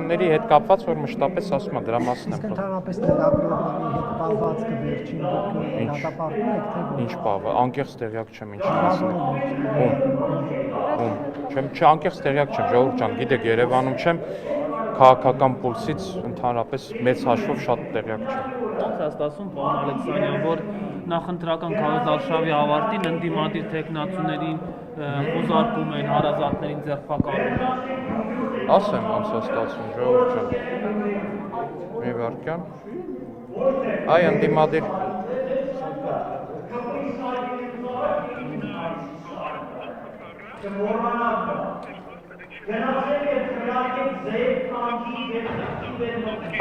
Զինվորականների հետ կապված, որ մշտապես ասում եմ, դրա մասին եմ Իսկ ընդհանրապես լրագրողների հետ պահվածքը վերջին դուք դատապարտում եք թե ոչ։ Ինչ պահվա, անկեղծ տեղյակ չեմ ինչի մասին։ Չեմ, անկեղծ տեղյակ չեմ, ժողովուրդ ջան, գիտեք, Երևանում չեմ, քաղաքական պուլսից ընդհանրապես մեծ հաշվով շատ տեղյակ չեմ։ Ոնց է ստացվում, պարոն Ալեքսանյան, որ նախընտրական քարոզարշավի ավարտին ընդդիմադիր թեկնածուներին խոզարկում են, հարազատներին ձերբակալում են։ Ասեմ, ոնց է ստացվում, ժողովուրդ ջան։ Մի վարքյան։ Այ ընդդիմադիր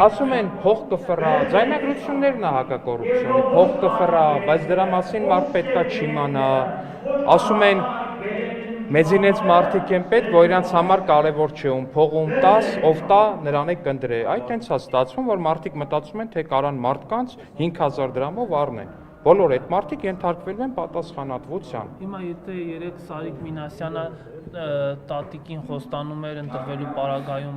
Ասում են փող կֆռա, ձայնագրություններն է հակակոռուպցիոնի, փող կֆռա, բայց դրա մասին մարդ պետքա չիմանա։ Ասում են մեծինեց մարդիկ են պետք, որ իրանց համար կարևոր չէ, ում փող ում տաս, ով տա, նրան է կընտրե։ Այդ տենց է ստացվում, որ մարդիկ մտածում են, թե կարան մարդկանց 5000 դրամով առնեն։ Բոլոր այդ մարդիկ ենթարկվել են պատասխանատվության։ Հիմա եթե երեք Սարիկ Մինասյանը տատիկին խոստանում էր ընտրվելու պարագայում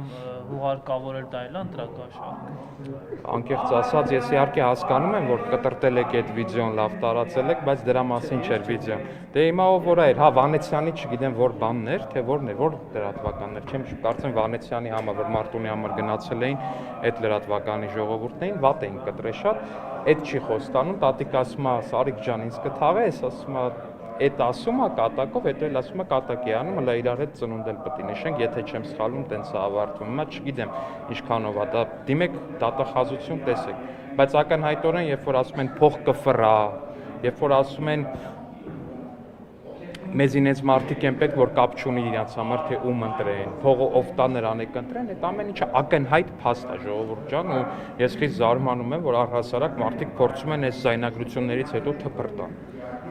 հուղարկավոր էր դա էլ ընտրակաշառք։ Անկեղծ ասած, ես իհարկե հասկանում եմ, որ կտրտել եք այդ վիդեոն, լավ տարածել եք, բայց դրա մասին չէր վիդեոն։ Դե հիմա ով որ էր, հա Վանեցյանի չգիտեմ որ բանն էր, թե որն էր, որ լրատվականներ, չեմ կարծեմ Վանեցյանի համար, որ Մարտունի համար գնացել էին, այդ լրատվականի ժողովուրդն էին, վատ էին կտրե շատ, այդ չի խոստանում, տատիկ ասում է Սարիկ ջան, ինձ կթաղես, ասում է Այդ ասում է կատակով, հետո էլ ասում է կատակի անում, հլա իրար հետ ծնունդել պետք է նշենք, եթե չեմ սխալվում, տենց է ավարտվում։ Հիմա չգիտեմ ինչքանով է դա, դիմեք դատախազություն տեսեք, բայց ակնհայտորեն, երբ որ ասում են փող կֆռա, երբ որ ասում են մեզինից մարդիկ են պետք, որ կապ չունի իրենց համար, թե ում ընտրեն, փողը ով տա նրան է կընտրեն, այդ ամեն ինչը ակնհայտ փաստ է, ժողովուրդ ջան, ու ես խիստ զարմանում եմ, որ առհասարակ մարդիկ փորձում են այս զայնագրություններից հետո թփրտան։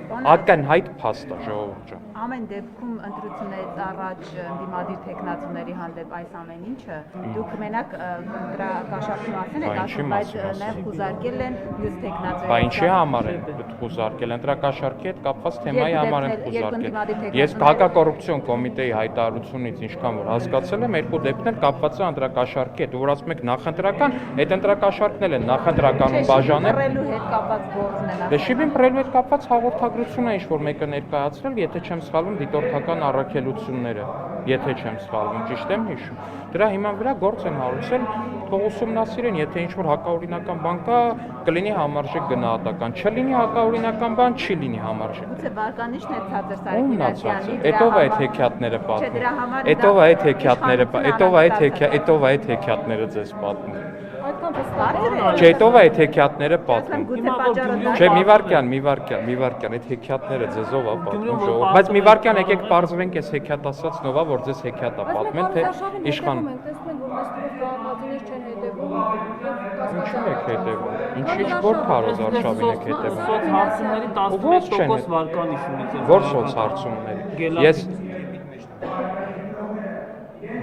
Ակնհայտ փաստ է, ժողովուրդ ջան։ Ամեն դեպքում ընտրություններից առաջ ընդդիմադիր թեկնածուների հանդեպ այս ամեն ինչը դուք մենակ ընտրակաշառքի մասին եք ասում, բայց նաև խուզարկել են մյուս թեկնածուները։ Բա ինչի համար են խուզարկել, ընտրակաշառքի հետ կապված թեմայի համար են խուզարկել։ Ես հակակոռուպցիոն կոմիտեի հայտարարությունից ինչքան որ հասկացել եմ, երկու դեպքներ կապված են ընտրակաշառքի հետ, որ ասում եք նախընտրական, այդ ընտրակաշառքն էլ են նախընտրականում բաժանել։ Շիբին հետ կապված գործն են։ Դե շիբին պրելու հետ կապված հաղորդագրություն է ինչ-որ մեկը ներկայացրել, եթե չեմ սխալվում դիտորդական առաքելությունները, եթե չեմ սխալվում, ճիշտ եմ հիշում։ Դրա հիման վրա գործ են հարուցել, թող ուսումնասիրեն, եթե ինչ-որ հակաօրինական բան կա, կլինի համարժեք գնահատական, չլինի հակաօրինական բան, չի լինի համարժեք։ Գուցե վարկանիշն է ցածր Սարիկ Մինասյանի։ Էտով է այդ հեքիաթները պատմում։ Էտով է այդ հեքիաթները, էտով է այդ հեքիաթները ձեզ պատմում։ Չէ, էտով է այդ հեքիաթները պատմում։ Չէ, մի վարքյան, այդ հեքիաթները ձեզով է պատմում, ժողովուրդ, բայց մի վարքյան եկեք պարզվենք այս հեքիաթ ասածնով, որ ձեզ հեքիաթ է պատմել, թե իշխան։ Ինչու եք հետևում։ Ինչի՞ որ քարոզարշավին եք հետևում։ Սոցհարցումների 11% վարկանիշ ունի։ Որ սոցհարցումների։ Ես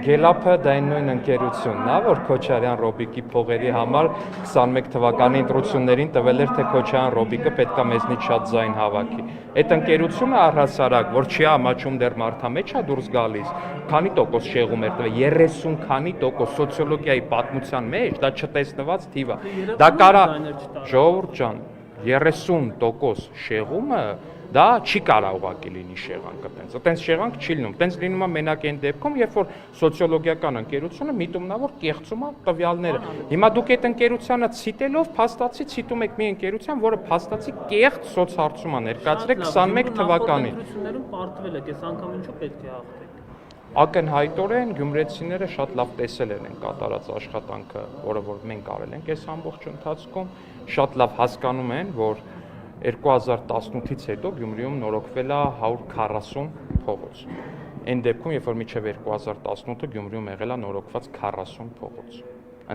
Գելափը դա այն նույն ընկերությունն է, որ Քոչարյան Ռոբիկի փողերի համար 21 թվականի ընտրություններին տվել էր, թե Քոչարյան Ռոբիկը պետքա մեզնից շատ ձայն հավաքի։ Այդ ընկերությունը առհասարակ, որ չի ամաչում դեռ մարդամեջ է դուրս գալիս, քանի տոկոս շեղում էր տվել, 30 քանի տոկոս սոցիոլոգիայի պատմության մեջ, դա չտեսնված թիվ է։ Դա կարա, ժողովուրդ ջան, 30% շեղումը դա չի կարա ուղղակի լինի շեղանքը տենց։ Տենց շեղանք չի լինում։ Տենց լինում է մենակ այն դեպքում, երբ որ սոցիոլոգիական ընկերությունը միտումն է, որ կեղծում է տվյալները։ Հիմա դուք այդ ընկերությանը ցիտելով փաստացի ցիտում եք մի ընկերության, որը փաստացի կեղծ սոցհարցում է ներկայացրել 21 թվականին։ Ընտրություններում պարտվել եք, այս անգամ ինչու պետք է հաղթեք։ Ակնհայտորեն գյումրեցիները շատ լավ տեսել են կատարած աշխատանքը, որը որ մենք արել ենք այս ամբողջ ընթացքում, շատ լավ հասկանում են, որ 2018-ից հետո Գյումրիում նորոգվել է 140 փողոց։ Այն դեպքում, երբ որ մինչև 2018-ը Գյումրիում եղել է նորոգված 40 փողոց։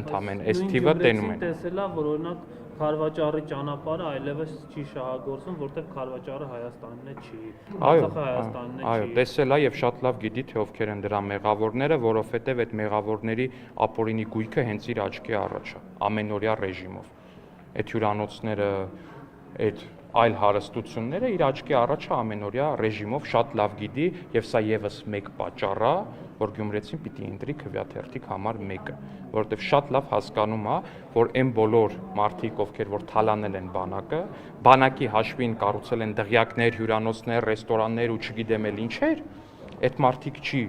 Ընդամենը այս թիվը տենում են։ Տեսել է, որ օրինակ Քարվաճառի ճանապարհը այլևս չի շահագործվում, որտեղ Քարվաճառը Հայաստանն է չի։ Արցախը Հայաստանն է չի։ Այո, տեսել է եւ շատ լավ գիտի, թե ովքեր են դրա մեղավորները, որովհետեւ այդ մեղավորների ապօրինի գույքը հենց իր աչքի առաջ է, ամենօրյա ռեժիմով։ Այդ հյուրանոցները, այդ այլ հարստությունները իր աչքի առաջ է ամենօրյա ռեժիմով շատ լավ գիտի եւ սա եւս մեկ պատճառ է, որ գյումրեցին պիտի ընտրի քվեաթերթիկ համար 1-ը, որովհետև շատ լավ հասկանում է, որ այն բոլոր մարդիկ, ովքեր որ թալանել են բանակը, բանակի հաշվին կառուցել են դղյակներ, հյուրանոցներ, ռեստորաններ ու չգիտեմ էլ ինչեր, այդ մարդիկ չի,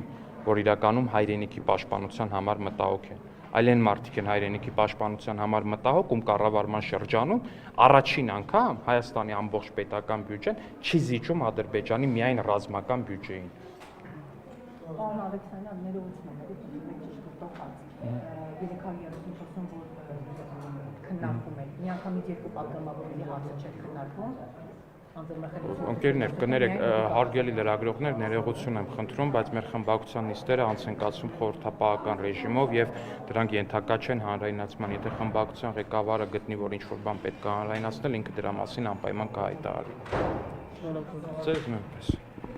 որ իրականում հայրենիքի պաշտպանության համար մտահոգ են։ Այլ այն մարդիկ են հայրենիքի պաշտպանության համար մտահոգ, ում կառավարման շրջանում առաջին անգամ Հայաստանի ամբողջ պետական բյուջեն չի զիջում Ադրբեջանի միայն ռազմական բյուջեին։ Պարոն Ալեքսանյան, ներողությունների ճշգրտողած 330%, որ քննարկում եք, միանգամից երկու պատգամավորների հարցը չէր քննարկվում։ Ընկերներ, կներեք, հարգելի լրագրողներ, ներողություն եմ խնդրում, բայց մեր խմբակցության նիստերը անց են կացվում խորհրդապահական ռեժիմով եւ դրանք ենթակա չեն հանրայնացման։ Եթե խմբակցության ղեկավարը գտնի, որ ինչ-որ բան պետք է հանրայնացնել, ինքը դրա մասին անպայման կհայտարարի։ Ձեզ նույնպես։